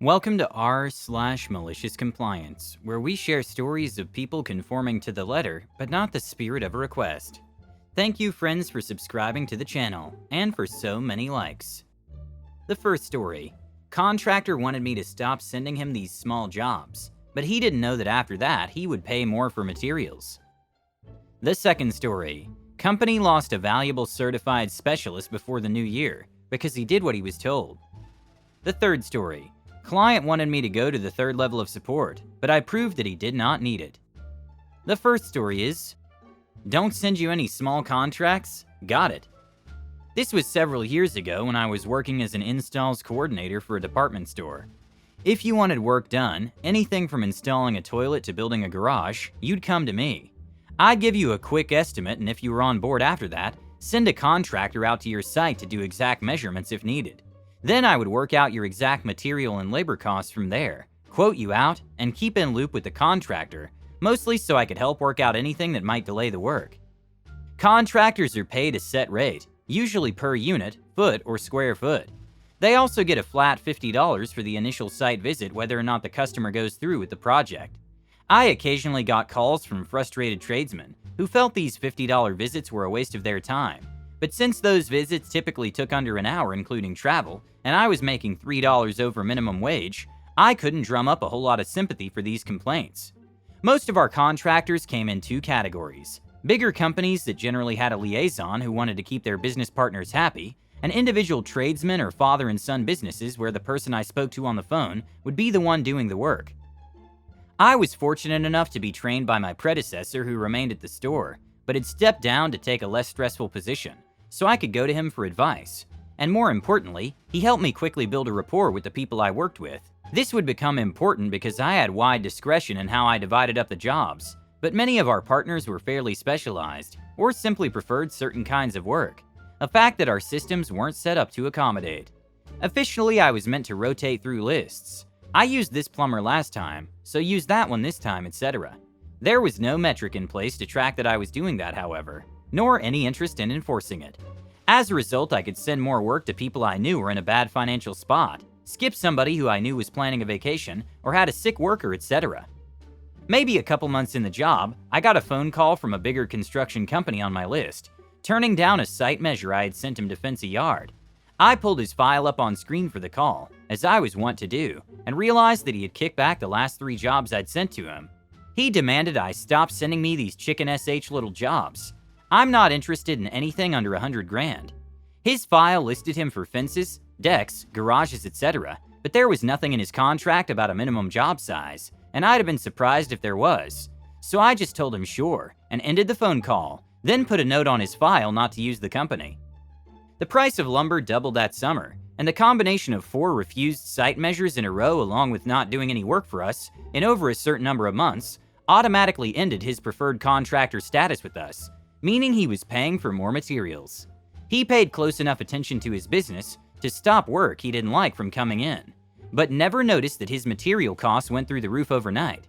Welcome to r/malicious compliance, where we share stories of people conforming to the letter, but not the spirit of a request. Thank you, friends, for subscribing to the channel, and for so many likes. The first story. Contractor wanted me to stop sending him these small jobs, but he didn't know that after that, he would pay more for materials. The second story. Company lost a valuable certified specialist before the new year, because he did what he was told. The third story. Client wanted me to go to the third level of support, but I proved that he did not need it. The first story is, don't send you any small contracts? Got it. This was several years ago when I was working as an installs coordinator for a department store. If you wanted work done, anything from installing a toilet to building a garage, you'd come to me. I'd give you a quick estimate, and if you were on board after that, send a contractor out to your site to do exact measurements if needed. Then I would work out your exact material and labor costs from there, quote you out, and keep in loop with the contractor, mostly so I could help work out anything that might delay the work. Contractors are paid a set rate, usually per unit, foot, or square foot. They also get a flat $50 for the initial site visit whether or not the customer goes through with the project. I occasionally got calls from frustrated tradesmen who felt these $50 visits were a waste of their time. But since those visits typically took under an hour including travel, and I was making $3 over minimum wage, I couldn't drum up a whole lot of sympathy for these complaints. Most of our contractors came in two categories: bigger companies that generally had a liaison who wanted to keep their business partners happy, and individual tradesmen or father and son businesses where the person I spoke to on the phone would be the one doing the work. I was fortunate enough to be trained by my predecessor who remained at the store, but had stepped down to take a less stressful position, so I could go to him for advice. And more importantly, he helped me quickly build a rapport with the people I worked with. This would become important because I had wide discretion in how I divided up the jobs, but many of our partners were fairly specialized, or simply preferred certain kinds of work, a fact that our systems weren't set up to accommodate. Officially, I was meant to rotate through lists. I used this plumber last time, so use that one this time, etc. There was no metric in place to track that I was doing that, however, nor any interest in enforcing it. As a result, I could send more work to people I knew were in a bad financial spot, skip somebody who I knew was planning a vacation, or had a sick worker, etc. Maybe a couple months in the job, I got a phone call from a bigger construction company on my list, turning down a site measure I had sent him to fence a yard. I pulled his file up on screen for the call, as I was wont to do, and realized that he had kicked back the last 3 jobs I'd sent to him. He demanded I stop sending me these chicken sh little jobs. I'm not interested in anything under $100,000. His file listed him for fences, decks, garages, etc., but there was nothing in his contract about a minimum job size, and I'd have been surprised if there was. So I just told him sure, and ended the phone call, then put a note on his file not to use the company. The price of lumber doubled that summer, and the combination of 4 refused site measures in a row along with not doing any work for us in over a certain number of months automatically ended his preferred contractor status with us, meaning he was paying for more materials. He paid close enough attention to his business to stop work he didn't like from coming in, but never noticed that his material costs went through the roof overnight.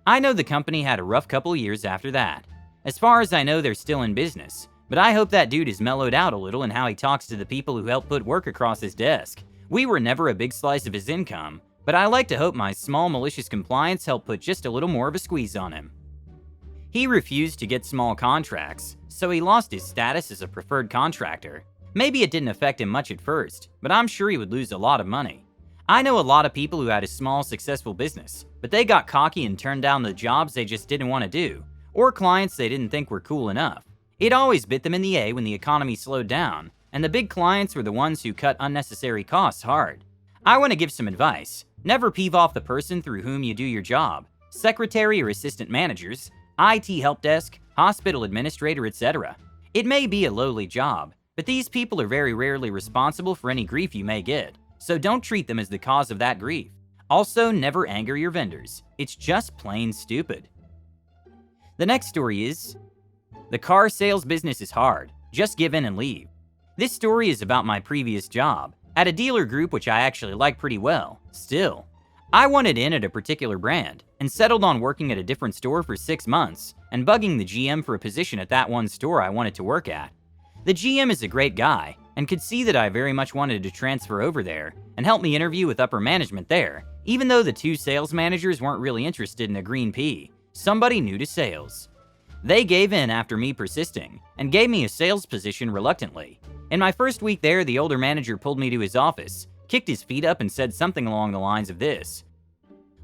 I know the company had a rough couple years after that. As far as I know, they're still in business, but I hope that dude has mellowed out a little in how he talks to the people who help put work across his desk. We were never a big slice of his income, but I like to hope my small malicious compliance helped put just a little more of a squeeze on him. He refused to get small contracts, so he lost his status as a preferred contractor. Maybe it didn't affect him much at first, but I'm sure he would lose a lot of money. I know a lot of people who had a small, successful business, but they got cocky and turned down the jobs they just didn't want to do, or clients they didn't think were cool enough. It always bit them in the A when the economy slowed down, and the big clients were the ones who cut unnecessary costs hard. I want to give some advice. Never peeve off the person through whom you do your job. Secretary or assistant managers, IT help desk, hospital administrator, etc. It may be a lowly job, but these people are very rarely responsible for any grief you may get, so don't treat them as the cause of that grief. Also, never anger your vendors. It's just plain stupid. The next story is, the car sales business is hard. Just give in and leave. This story is about my previous job, at a dealer group which I actually like pretty well. Still, I wanted in at a particular brand, and settled on working at a different store for 6 months, and bugging the GM for a position at that one store I wanted to work at. The GM is a great guy, and could see that I very much wanted to transfer over there, and help me interview with upper management there, Even though the two sales managers weren't really interested in a green pea, somebody new to sales. They gave in after me persisting and gave me a sales position reluctantly. In my first week there, the older manager pulled me to his office, kicked his feet up and said something along the lines of this: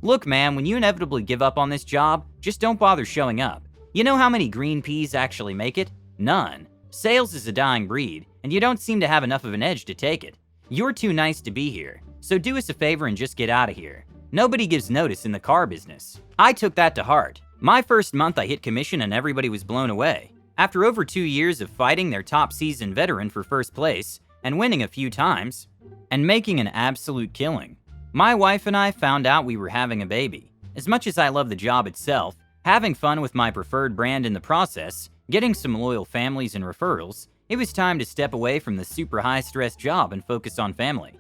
"Look, man, when you inevitably give up on this job, just don't bother showing up. You know how many green peas actually make it? None. Sales is a dying breed, and you don't seem to have enough of an edge to take it. You're too nice to be here, so do us a favor and just get out of here. Nobody gives notice in the car business." I took that to heart. My first month I hit commission and everybody was blown away. After over 2 years of fighting their top seasoned veteran for first place, and winning a few times, and making an absolute killing, my wife and I found out we were having a baby. As much as I love the job itself, having fun with my preferred brand in the process, getting some loyal families and referrals, it was time to step away from the super high-stress job and focus on family.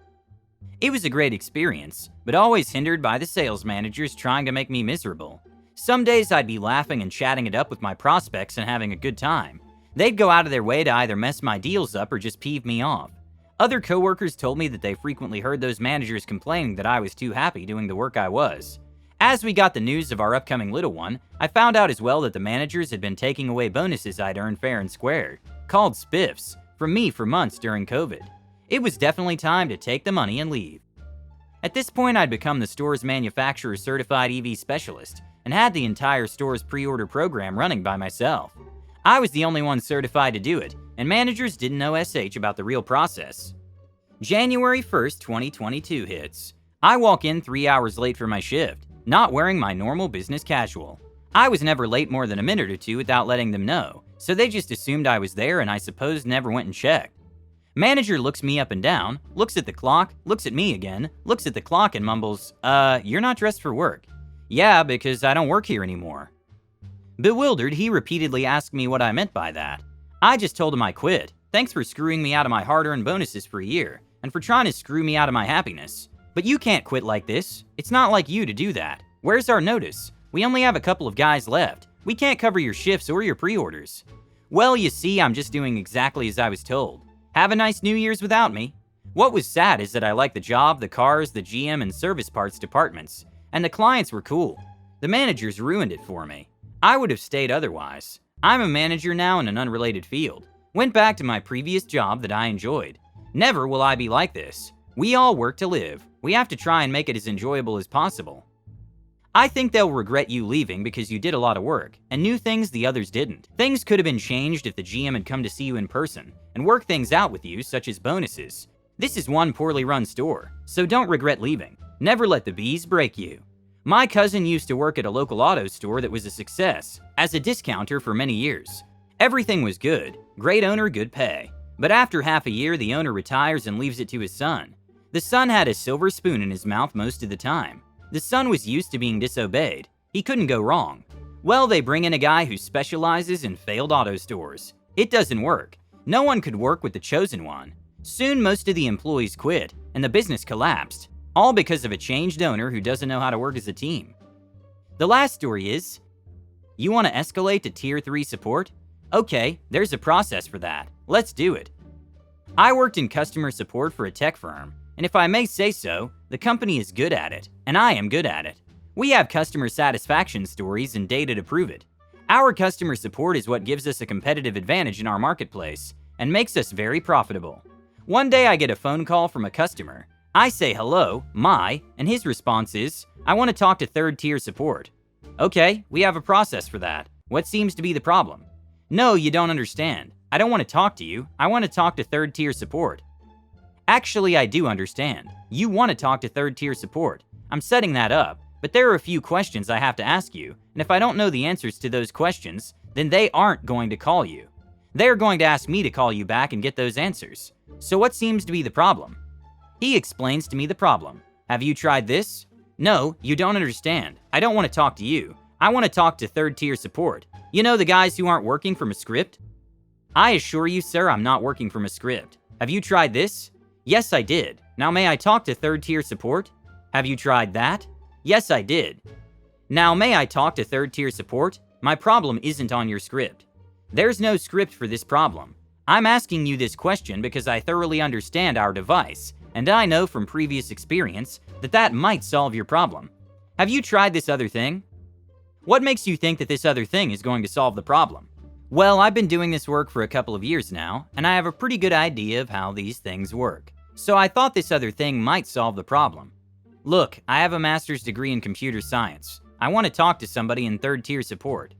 It was a great experience, but always hindered by the sales managers trying to make me miserable. Some days I'd be laughing and chatting it up with my prospects and having a good time. They'd go out of their way to either mess my deals up or just peeve me off. Other coworkers told me that they frequently heard those managers complaining that I was too happy doing the work I was. As we got the news of our upcoming little one, I found out as well that the managers had been taking away bonuses I'd earned fair and square, called spiffs, from me for months during COVID. It was definitely time to take the money and leave. At this point, I'd become the store's manufacturer certified EV specialist and had the entire store's pre-order program running by myself. I was the only one certified to do it, and managers didn't know SH about the real process. January 1st, 2022 hits. I walk in 3 hours late for my shift, not wearing my normal business casual. I was never late more than a minute or two without letting them know, so they just assumed I was there and I suppose never went and checked. Manager looks me up and down, looks at the clock, looks at me again, looks at the clock and mumbles, "You're not dressed for work." "Yeah, because I don't work here anymore." Bewildered, he repeatedly asked me what I meant by that. I just told him I quit. Thanks for screwing me out of my hard-earned bonuses for a year, and for trying to screw me out of my happiness. But you can't quit like this. It's not like you to do that. Where's our notice? We only have a couple of guys left. We can't cover your shifts or your pre-orders. Well, you see, I'm just doing exactly as I was told. Have a nice New Year's without me. What was sad is that I liked the job, the cars, the GM, and service parts departments, and the clients were cool. The managers ruined it for me. I would have stayed otherwise. I'm a manager now in an unrelated field. Went back to my previous job that I enjoyed. Never will I be like this. We all work to live. We have to try and make it as enjoyable as possible. I think they'll regret you leaving because you did a lot of work and knew things the others didn't. Things could have been changed if the GM had come to see you in person and work things out with you, such as bonuses. This is one poorly run store, so don't regret leaving. Never let the bees break you. My cousin used to work at a local auto store that was a success, as a discounter for many years. Everything was good, great owner, good pay. But after half a year, the owner retires and leaves it to his son. The son had a silver spoon in his mouth most of the time. The son was used to being disobeyed. He couldn't go wrong. Well, they bring in a guy who specializes in failed auto stores. It doesn't work. No one could work with the chosen one. Soon, most of the employees quit, and the business collapsed, all because of a changed owner who doesn't know how to work as a team. The last story is, you want to escalate to Tier 3 support? Okay, there's a process for that. Let's do it. I worked in customer support for a tech firm, and if I may say so, the company is good at it, and I am good at it. We have customer satisfaction stories and data to prove it. Our customer support is what gives us a competitive advantage in our marketplace and makes us very profitable. One day I get a phone call from a customer. I say hello, and his response is, I want to talk to third-tier support. Okay, we have a process for that. What seems to be the problem? No, you don't understand. I don't want to talk to you. I want to talk to third-tier support. Actually, I do understand. You want to talk to third-tier support. I'm setting that up, but there are a few questions I have to ask you, and if I don't know the answers to those questions, then they aren't going to call you. They're going to ask me to call you back and get those answers. So what seems to be the problem? He explains to me the problem. Have you tried this? No, you don't understand. I don't want to talk to you. I want to talk to third-tier support. You know the guys who aren't working from a script? I assure you, sir, I'm not working from a script. Have you tried this? Yes, I did. Now may I talk to third-tier support? Have you tried that? Yes, I did. Now may I talk to third-tier support? My problem isn't on your script. There's no script for this problem. I'm asking you this question because I thoroughly understand our device, and I know from previous experience that that might solve your problem. Have you tried this other thing? What makes you think that this other thing is going to solve the problem? Well, I've been doing this work for a couple of years now, and I have a pretty good idea of how these things work. So I thought this other thing might solve the problem. Look, I have a master's degree in computer science. I want to talk to somebody in third-tier support.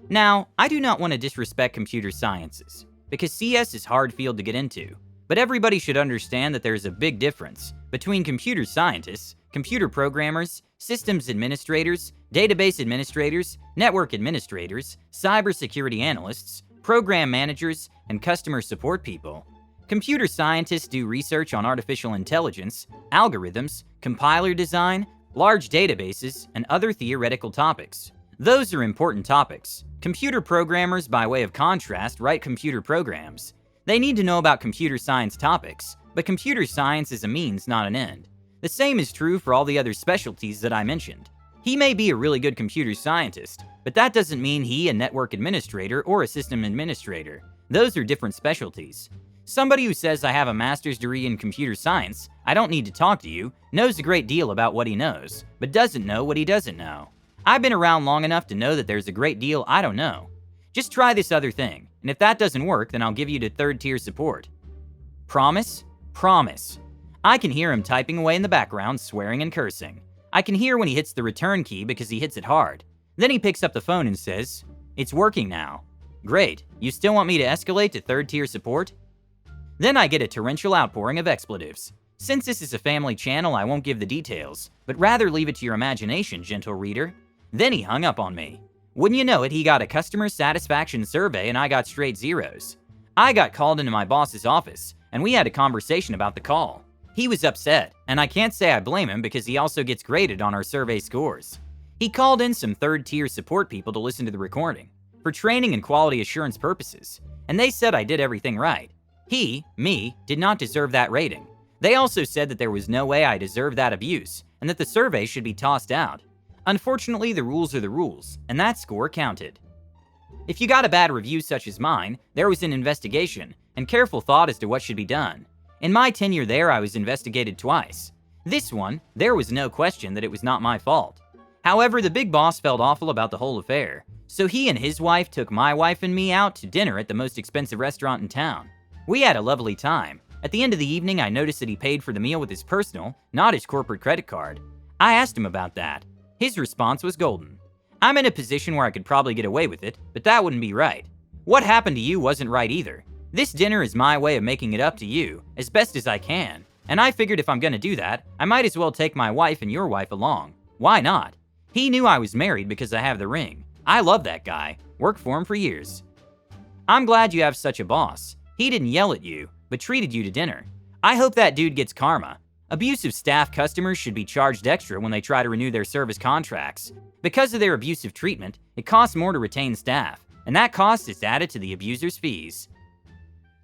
Now, I do not want to disrespect computer sciences, because CS is a hard field to get into. But everybody should understand that there is a big difference between computer scientists, computer programmers, systems administrators, database administrators, network administrators, cybersecurity analysts, program managers, and customer support people. Computer scientists do research on artificial intelligence, algorithms, compiler design, large databases, and other theoretical topics. Those are important topics. Computer programmers, by way of contrast, write computer programs. They need to know about computer science topics, but computer science is a means, not an end. The same is true for all the other specialties that I mentioned. He may be a really good computer scientist, but that doesn't mean he a network administrator or a system administrator. Those are different specialties. Somebody who says I have a master's degree in computer science, I don't need to talk to you, knows a great deal about what he knows, but doesn't know what he doesn't know. I've been around long enough to know that there's a great deal I don't know. Just try this other thing, and if that doesn't work, then I'll give you to third-tier support. Promise? Promise. I can hear him typing away in the background, swearing and cursing. I can hear when he hits the return key because he hits it hard. Then he picks up the phone and says, "It's working now." Great, you still want me to escalate to third-tier support? Then I get a torrential outpouring of expletives. Since this is a family channel, I won't give the details, but rather leave it to your imagination, gentle reader. Then he hung up on me. Wouldn't you know it, he got a customer satisfaction survey and I got straight zeros. I got called into my boss's office, and we had a conversation about the call. He was upset, and I can't say I blame him because he also gets graded on our survey scores. He called in some third-tier support people to listen to the recording, for training and quality assurance purposes, and they said I did everything right. Me, did not deserve that rating. They also said that there was no way I deserved that abuse, and that the survey should be tossed out. Unfortunately, the rules are the rules, and that score counted. If you got a bad review such as mine, there was an investigation, and careful thought as to what should be done. In my tenure there, I was investigated twice. This one, there was no question that it was not my fault. However, the big boss felt awful about the whole affair, so he and his wife took my wife and me out to dinner at the most expensive restaurant in town. We had a lovely time. At the end of the evening, I noticed that he paid for the meal with his personal, not his corporate credit card. I asked him about that. His response was golden. I'm in a position where I could probably get away with it, but that wouldn't be right. What happened to you wasn't right either. This dinner is my way of making it up to you, as best as I can. And I figured if I'm gonna do that, I might as well take my wife and your wife along. Why not? He knew I was married because I have the ring. I love that guy. Worked for him for years. I'm glad you have such a boss. He didn't yell at you, but treated you to dinner. I hope that dude gets karma. Abusive staff customers should be charged extra when they try to renew their service contracts. Because of their abusive treatment, it costs more to retain staff, and that cost is added to the abuser's fees.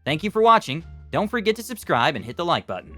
Thank you for watching. Don't forget to subscribe and hit the like button.